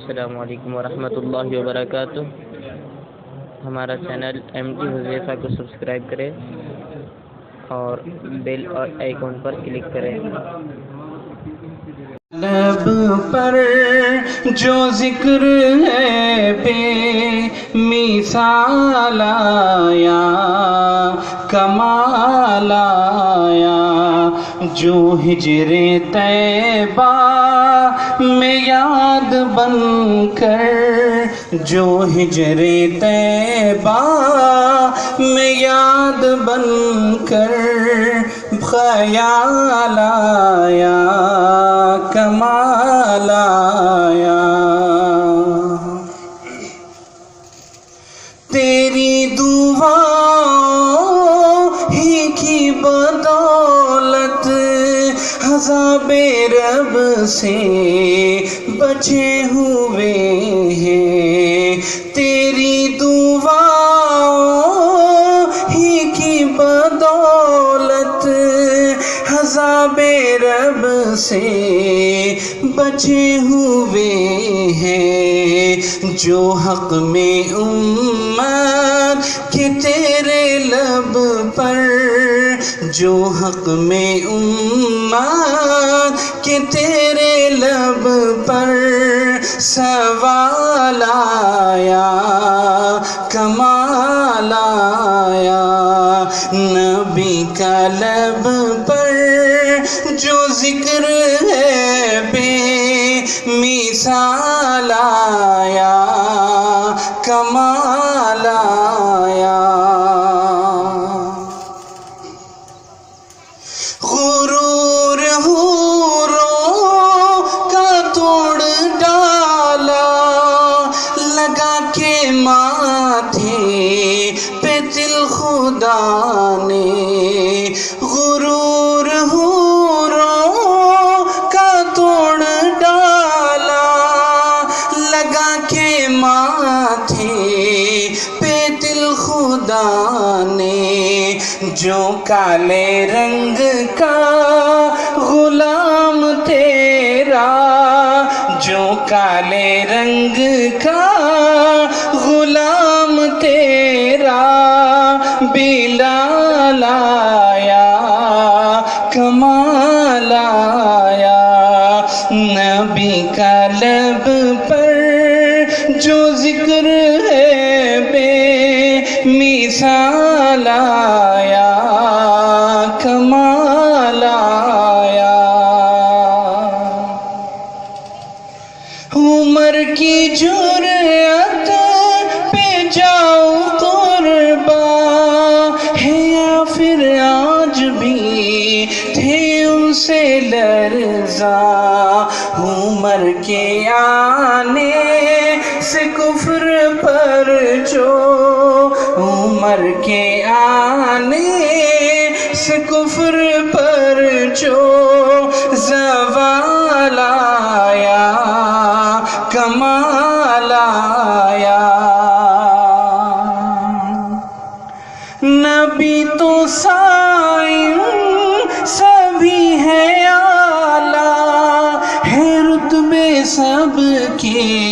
السلام علیکم ورحمۃ اللہ وبرکاتہ۔ ہمارا چینل MT حذیفہ کو سبسکرائب کریں اور بیل اور آئیکن پر کلک کریں۔ لب پر جو ذکر ہے بے مثال آیا، کمال آیا، جو ہجر طیبہ میں یاد بن کر، جو ہجر طیبہ میں یاد بن کر خیال آیا، کمال آیا۔ تیری دعا ہی کی بدولت عذاب رب سے بچے ہوئے ہیں، تیری دعا ہی کی بدولت عذاب رب سے بچے ہوئے ہیں، جو حق میں امت کہ تیرے لب پر، جو حق میں امت کہ تیرے لب پر سوال آیا، کمال آیا۔ نبی کا لب پر جو ذکر ہے بے مثال آیا، کمال آیا۔ غرور حوروں کا توڑ ڈالا، لگا کے ماتھے پہ دل خدا نے، غرور حوروں کا توڑ ڈالا، لگا کے ماتھے پہ دل خدا نے، جو کالے رنگ کا غلام تیرا، جو کالے رنگ کا غلام تیرا بلال آیا، کمال آیا۔ نبی کا لب پر جو ذکر ہے بے مثال آیا، کمال آیا۔ عمر کی جرأت پہ جاؤ قربا ہے، یا پھر آج بھی تھے ان سے لرزاں، عمر کے آنے سے کفر پر جو، عمر کے آنے سے کفر پر جو زوال آیا، کمال آیا۔ نبی تو سائن سبھی ہے اعلیٰ، ہے رتبے سب کے